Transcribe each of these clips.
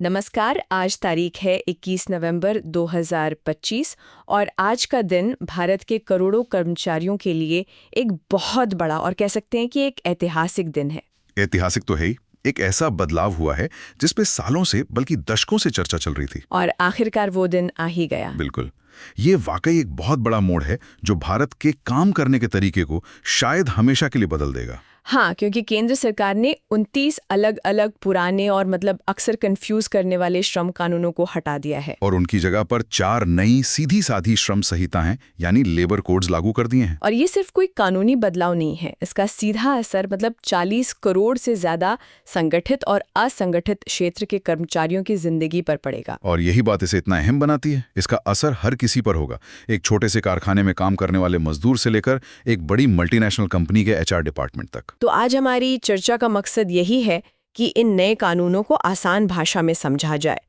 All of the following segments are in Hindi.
नमस्कार। आज तारीख है 21 नवंबर 2025 और आज का दिन भारत के करोड़ों कर्मचारियों के लिए एक बहुत बड़ा और कह सकते हैं कि एक ऐतिहासिक दिन है। ऐतिहासिक तो है ही। एक ऐसा बदलाव हुआ है जिस पे सालों से बल्कि दशकों से चर्चा चल रही थी। और आखिरकार वो दिन आ ही गया। बिल्कुल। ये वाकई एक बहुत बड़ा मोड़ है जो भारत के काम करने के तरीके को शायद हमेशा के लिए बदल देगा। हाँ, क्योंकि केंद्र सरकार ने 29 अलग अलग पुराने और अक्सर कंफ्यूज करने वाले श्रम कानूनों को हटा दिया है और उनकी जगह पर 4 नई सीधी साधी श्रम संहिताएं यानी लेबर कोड्स लागू कर दिए हैं। और ये सिर्फ कोई कानूनी बदलाव नहीं है, इसका सीधा असर 40 करोड़ से ज्यादा संगठित और असंगठित क्षेत्र के कर्मचारियों की जिंदगी पर पड़ेगा। और यही बात इसे इतना अहम बनाती है। इसका असर हर किसी पर होगा, एक छोटे से कारखाने में काम करने वाले मजदूर से लेकर एक बड़ी मल्टीनेशनल कंपनी के HR डिपार्टमेंट तक। तो आज हमारी चर्चा का मकसद यही है कि इन नए कानूनों को आसान भाषा में समझा जाए।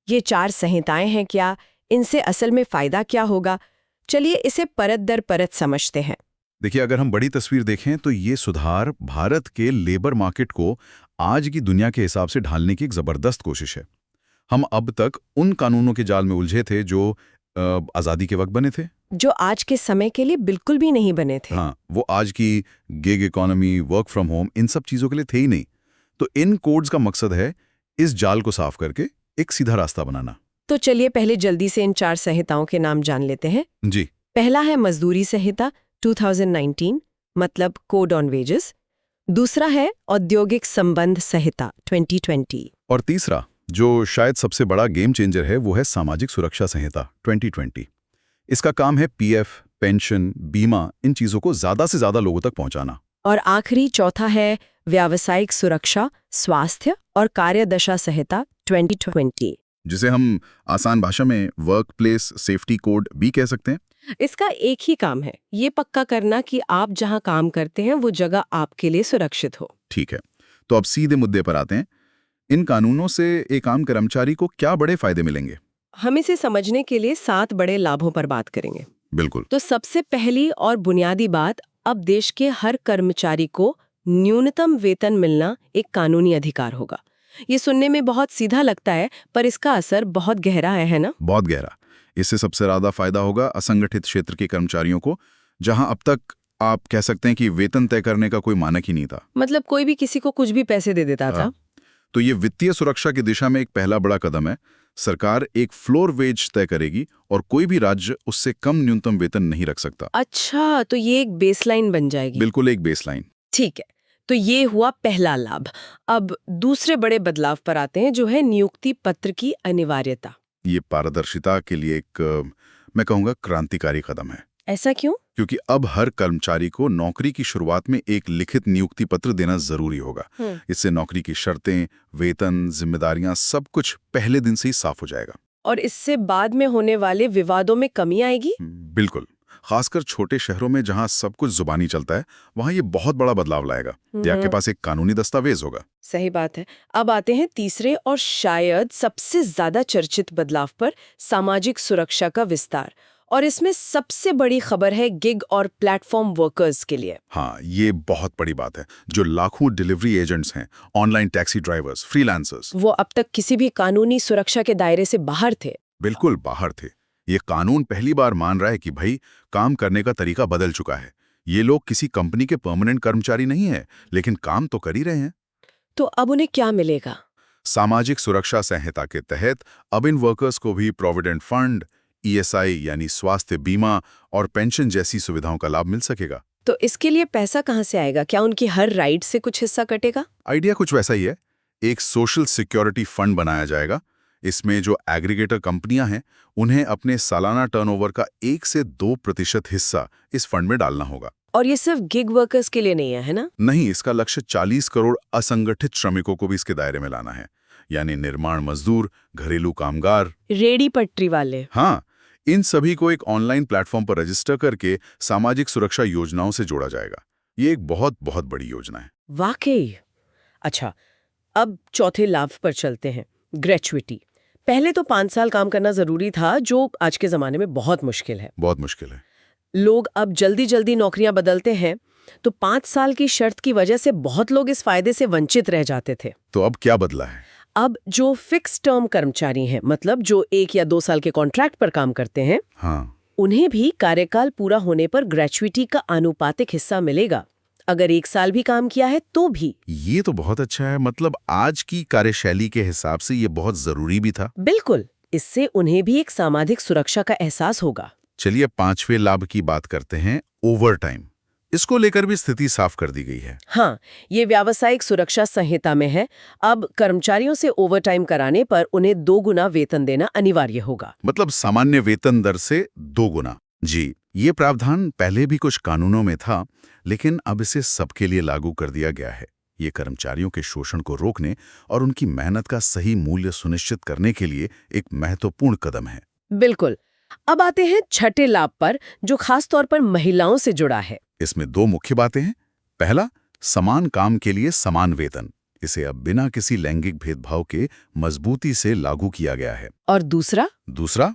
ये 4 संहिताएं हैं क्या, इनसे असल में फायदा क्या होगा, चलिए इसे परत दर परत समझते हैं। देखिए, अगर हम बड़ी तस्वीर देखें तो ये सुधार भारत के लेबर मार्केट को आज की दुनिया के हिसाब से ढालने की एक जबरदस्त कोशिश है। हम अब तक उन कानूनों के जाल में उलझे थे जो आज़ादी के वक्त बने थे, जो आज के समय के लिए बिल्कुल भी नहीं बने थे। हाँ, वो आज की gig economy, work from home, इन सब चीज़ों के लिए थे ही नहीं। तो इन कोड्स का मकसद है इस जाल को साफ करके एक सीधा रास्ता बनाना। तो चलिए पहले जल्दी से इन 4 संहिताओं के नाम जान लेते हैं। जी। पहला है मजदूरी संहिता 2019, मतलब कोड ऑन वेजेस। दूसरा है औद्योगिक संबंध संहिता 2020। और तीसरा, जो शायद सबसे बड़ा गेम चेंजर है, वो है सामाजिक सुरक्षा संहिता 2020। इसका काम है PF, पेंशन, बीमा, इन चीजों को ज्यादा से ज्यादा लोगों तक पहुंचाना। और आखिरी चौथा है व्यावसायिक सुरक्षा, स्वास्थ्य और कार्यदशा संहिता 2020, जिसे हम आसान भाषा में वर्क प्लेस सेफ्टी कोड भी कह सकते हैं। इसका एक ही काम है, ये पक्का करना कि आप जहां काम करते हैं वो जगह आपके लिए सुरक्षित हो। ठीक है, तो अब सीधे मुद्दे पर आते हैं। इन कानूनों से एक आम कर्मचारी को क्या बड़े फायदे मिलेंगे? हम इसे समझने के लिए 7 बड़े लाभों पर बात करेंगे। बिल्कुल। तो सबसे पहली और बुनियादी बात, अब देश के हर कर्मचारी को न्यूनतम वेतन मिलना एक कानूनी अधिकार होगा। ये सुनने में बहुत सीधा लगता है, पर इसका असर बहुत गहरा है ना? बहुत गहरा। इससे सबसे ज्यादा फायदा होगा असंगठित क्षेत्र के कर्मचारियों को, जहां अब तक आप कह सकते हैं कि वेतन तय करने का कोई मानक ही नहीं था। मतलब कोई भी किसी को कुछ भी पैसे दे देता था। तो ये वित्तीय सुरक्षा की दिशा में एक पहला बड़ा कदम है। सरकार एक फ्लोर वेज तय करेगी और कोई भी राज्य उससे कम न्यूनतम वेतन नहीं रख सकता। अच्छा, तो ये एक बेसलाइन बन जाएगी। बिल्कुल, एक बेसलाइन। ठीक है, तो ये हुआ पहला लाभ। अब दूसरे बड़े बदलाव पर आते हैं, जो है नियुक्ति पत्र की अनिवार्यता। ये पारदर्शिता के लिए एक मैं कहूँगा क्रांतिकारी कदम है। ऐसा क्यों? क्योंकि अब हर कर्मचारी को नौकरी की शुरुआत में एक लिखित नियुक्ति पत्र देना जरूरी होगा। इससे नौकरी की शर्तें, वेतन, जिम्मेदारियां सब कुछ पहले दिन से ही साफ हो जाएगा। और इससे बाद में होने वाले विवादों में कमी आएगी? बिल्कुल। खासकर छोटे शहरों में जहां सब कुछ जुबानी चलता है, वहां ये बहुत बड़ा बदलाव लाएगा। आपके पास एक कानूनी दस्तावेज होगा। सही बात है। अब आते हैं तीसरे और शायद सबसे ज्यादा चर्चित बदलाव पर, सामाजिक सुरक्षा का विस्तार। और इसमें सबसे बड़ी खबर है गिग और प्लेटफॉर्म वर्कर्स के लिए। हाँ, ये बहुत बड़ी बात है। जो लाखों डिलीवरी एजेंट्स हैं, ऑनलाइन टैक्सी ड्राइवर्स, फ्रीलांसर्स, वो अब तक किसी भी कानूनी सुरक्षा के दायरे से बाहर थे। बिल्कुल बाहर थे। ये कानून पहली बार मान रहा है कि भाई, काम करने का तरीका बदल चुका है। ये लोग किसी कंपनी के परमानेंट कर्मचारी नहीं है, लेकिन काम तो कर ही रहे हैं। तो अब उन्हें क्या मिलेगा? सामाजिक सुरक्षा संहिता के तहत अब इन वर्कर्स को भी प्रोविडेंट फंड, ESI यानी स्वास्थ्य बीमा और पेंशन जैसी सुविधाओं का लाभ मिल सकेगा। तो इसके लिए पैसा कहाँ से आएगा? क्या उनकी हर राइट से कुछ हिस्सा कटेगा? आइडिया कुछ वैसा ही है। एक सोशल सिक्योरिटी फंड बनाया जाएगा। इसमें जो एग्रीगेटर कंपनियां हैं, उन्हें अपने सालाना टर्नओवर का 1 से 2% हिस्सा इस फंड में डालना होगा। और ये सिर्फ गिग वर्कर्स के लिए नहीं है ना? नहीं, इसका लक्ष्य 40 करोड़ असंगठित श्रमिकों को भी इसके दायरे में लाना है, यानी निर्माण मजदूर, घरेलू कामगार, रेडी पटरी वाले। हाँ, इन सभी को एक ऑनलाइन प्लेटफॉर्म पर रजिस्टर करके सामाजिक सुरक्षा योजनाओं से जोड़ा जाएगा। ये एक बहुत बहुत बड़ी योजना है। वाकई। अच्छा, अब चौथे लाभ पर चलते हैं, ग्रेचुइटी। पहले तो 5 साल काम करना जरूरी था, जो आज के जमाने में बहुत मुश्किल है। बहुत मुश्किल है। लोग अब जल्दी जल्दी नौकरियां बदलते हैं, तो 5 साल की शर्त की वजह से बहुत लोग इस फायदे से वंचित रह जाते थे। तो अब क्या बदला है? अब जो फिक्स टर्म कर्मचारी हैं, मतलब जो 1 या 2 साल के कॉन्ट्रैक्ट पर काम करते हैं, हाँ, उन्हें भी कार्यकाल पूरा होने पर ग्रेच्युइटी का आनुपातिक हिस्सा मिलेगा। अगर 1 साल भी काम किया है तो भी। ये तो बहुत अच्छा है। मतलब आज की कार्यशैली के हिसाब से ये बहुत जरूरी भी था। बिल्कुल, इससे उन्हें भी एक सामाजिक सुरक्षा का एहसास होगा। चलिए 5वें लाभ की बात करते हैं, ओवर टाइम। इसको लेकर भी स्थिति साफ कर दी गई है। हाँ, ये व्यावसायिक सुरक्षा संहिता में है। अब कर्मचारियों से ओवरटाइम कराने पर उन्हें 2 गुना वेतन देना अनिवार्य होगा। मतलब सामान्य वेतन दर से 2 गुना। जी, ये प्रावधान पहले भी कुछ कानूनों में था, लेकिन अब इसे सबके लिए लागू कर दिया गया है। ये कर्मचारियों के शोषण को रोकने और उनकी मेहनत का सही मूल्य सुनिश्चित करने के लिए एक महत्वपूर्ण कदम है। बिल्कुल। अब आते हैं छठे लाभ पर, जो खास तौर पर महिलाओं से जुड़ा है। इसमें 2 मुख्य बातें हैं। पहला, समान काम के लिए समान वेतन। इसे अब बिना किसी लैंगिक भेदभाव के मजबूती से लागू किया गया है। और दूसरा,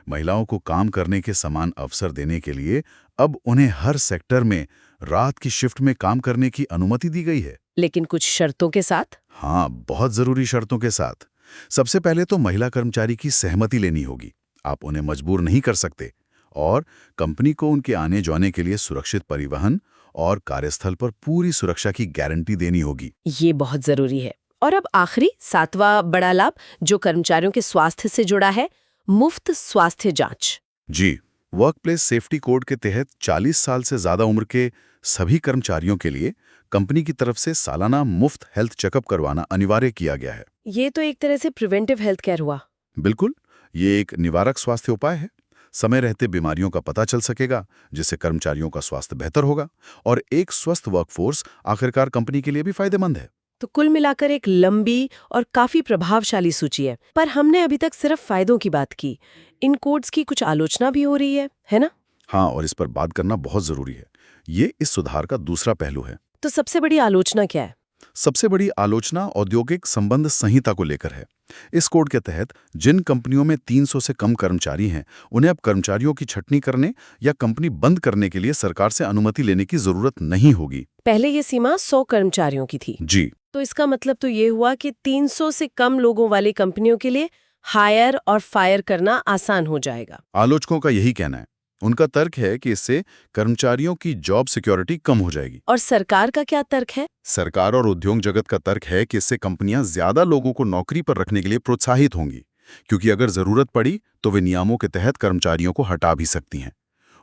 महिलाओं को काम करने के समान अवसर देने के लिए अब उन्हें हर सेक्टर में रात की शिफ्ट में काम करने की अनुमति दी गई है। लेकिन कुछ शर्तों के साथ। हाँ, बहुत जरूरी शर्तों के साथ। सबसे पहले तो महिला कर्मचारी की सहमति लेनी होगी। आप उन्हें मजबूर नहीं कर सकते। और कंपनी को उनके आने जाने के लिए सुरक्षित परिवहन और कार्यस्थल पर पूरी सुरक्षा की गारंटी देनी होगी। ये बहुत जरूरी है। और अब आखिरी 7वां बड़ा लाभ, जो कर्मचारियों के स्वास्थ्य से जुड़ा है, मुफ्त स्वास्थ्य जांच। जी, वर्कप्लेस सेफ्टी कोड के तहत 40 साल से ज्यादा उम्र के सभी कर्मचारियों के लिए कंपनी की तरफ से सालाना मुफ्त हेल्थ चेकअप करवाना अनिवार्य किया गया है। ये तो एक तरह से प्रिवेंटिव हेल्थ केयर हुआ। बिल्कुल, ये एक निवारक स्वास्थ्य उपाय है। समय रहते बीमारियों का पता चल सकेगा, जिससे कर्मचारियों का स्वास्थ्य बेहतर होगा। और एक स्वस्थ वर्कफोर्स आखिरकार कंपनी के लिए भी फायदेमंद है। तो कुल मिलाकर एक लंबी और काफी प्रभावशाली सूची है। पर हमने अभी तक सिर्फ फायदों की बात की। इन कोड्स की कुछ आलोचना भी हो रही है ना? हाँ, और इस पर बात करना बहुत जरूरी है। ये इस सुधार का दूसरा पहलू है। तो सबसे बड़ी आलोचना क्या है? सबसे बड़ी आलोचना औद्योगिक संबंध संहिता को लेकर है। इस कोड के तहत जिन कंपनियों में 300 से कम कर्मचारी हैं, उन्हें अब कर्मचारियों की छंटनी करने या कंपनी बंद करने के लिए सरकार से अनुमति लेने की जरूरत नहीं होगी। पहले ये सीमा 100 कर्मचारियों की थी। जी, तो इसका मतलब तो ये हुआ कि 300 से कम लोगों वाली कंपनियों के लिए हायर और फायर करना आसान हो जाएगा। आलोचकों का यही कहना है। उनका तर्क है कि इससे कर्मचारियों की जॉब सिक्योरिटी कम हो जाएगी। और सरकार का क्या तर्क है? सरकार और उद्योग जगत का तर्क है कि इससे कंपनियां ज्यादा लोगों को नौकरी पर रखने के लिए प्रोत्साहित होंगी, क्योंकि अगर जरूरत पड़ी तो वे नियमों के तहत कर्मचारियों को हटा भी सकती हैं।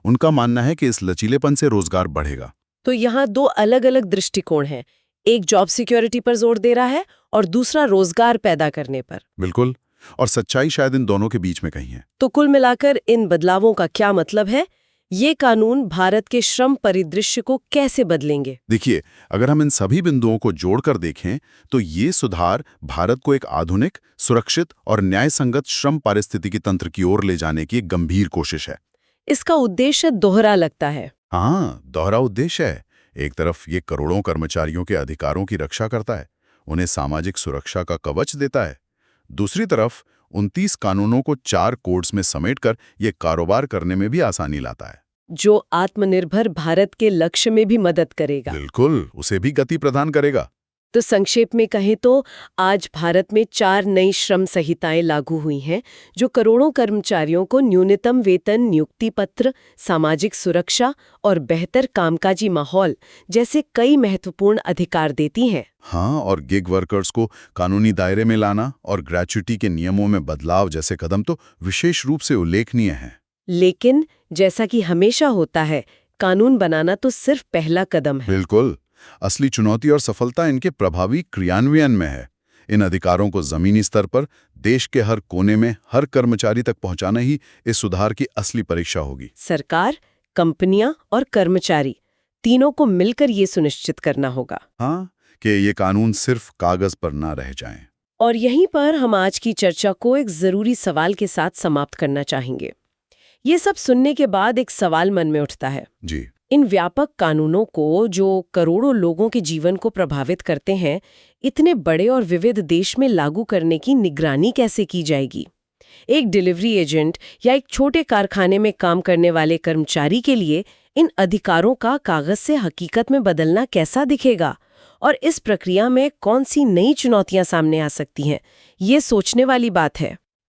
उनका मानना है कि इस लचीलेपन से रोजगार बढ़ेगा। तो यहाँ 2 अलग-अलग दृष्टिकोण हैं। एक जॉब सिक्योरिटी पर जोर दे रहा है और दूसरा रोजगार पैदा करने पर। बिल्कुल, और सच्चाई शायद इन दोनों के बीच में कहीं है। तो कुल मिलाकर इन बदलावों का क्या मतलब है? ये कानून भारत के श्रम परिदृश्य को कैसे बदलेंगे? देखिए, अगर हम इन सभी बिंदुओं को जोड़कर देखें तो ये सुधार भारत को एक आधुनिक, सुरक्षित और न्यायसंगत श्रम पारिस्थितिकी तंत्र की ओर ले जाने की एक गंभीर कोशिश है। इसका उद्देश्य दोहरा लगता है। हाँ, दोहरा उद्देश्य है। एक तरफ ये करोड़ों कर्मचारियों के अधिकारों की रक्षा करता है, उन्हें सामाजिक सुरक्षा का कवच देता है। दूसरी तरफ 29 कानूनों को 4 कोड्स में समेटकर ये कारोबार करने में भी आसानी लाता है, जो आत्मनिर्भर भारत के लक्ष्य में भी मदद करेगा। बिल्कुल, उसे भी गति प्रदान करेगा। तो संक्षेप में कहें तो आज भारत में 4 नई श्रम संहिताएं लागू हुई हैं, जो करोड़ों कर्मचारियों को न्यूनतम वेतन, नियुक्ति पत्र, सामाजिक सुरक्षा और बेहतर कामकाजी माहौल जैसे कई महत्वपूर्ण अधिकार देती हैं। हाँ, और गिग वर्कर्स को कानूनी दायरे में लाना और ग्रेच्युटी के नियमों में बदलाव जैसे कदम तो विशेष रूप से उल्लेखनीय हैं। लेकिन जैसा कि हमेशा होता है, कानून बनाना तो सिर्फ पहला कदम है। बिल्कुल, असली चुनौती और सफलता इनके प्रभावी क्रियान्वयन में है। इन अधिकारों को जमीनी स्तर पर देश के हर कोने में हर कर्मचारी तक पहुंचाना ही इस सुधार की असली परीक्षा होगी। सरकार, कंपनियां और कर्मचारी तीनों को मिलकर ये सुनिश्चित करना होगा। हाँ, कि ये कानून सिर्फ कागज पर ना रह जाएं। और यहीं पर हम आज की चर्चा को एक जरूरी सवाल के साथ समाप्त करना चाहेंगे। ये सब सुनने के बाद एक सवाल मन में उठता है। जी, इन व्यापक कानूनों को, जो करोड़ों लोगों के जीवन को प्रभावित करते हैं, इतने बड़े और विविध देश में लागू करने की निगरानी कैसे की जाएगी? एक डिलीवरी एजेंट या एक छोटे कारखाने में काम करने वाले कर्मचारी के लिए इन अधिकारों का कागज से हकीकत में बदलना कैसा दिखेगा? और इस प्रक्रिया में कौन सी नई चुनौतियां सामने आ सकती हैं, ये सोचने वाली बात है।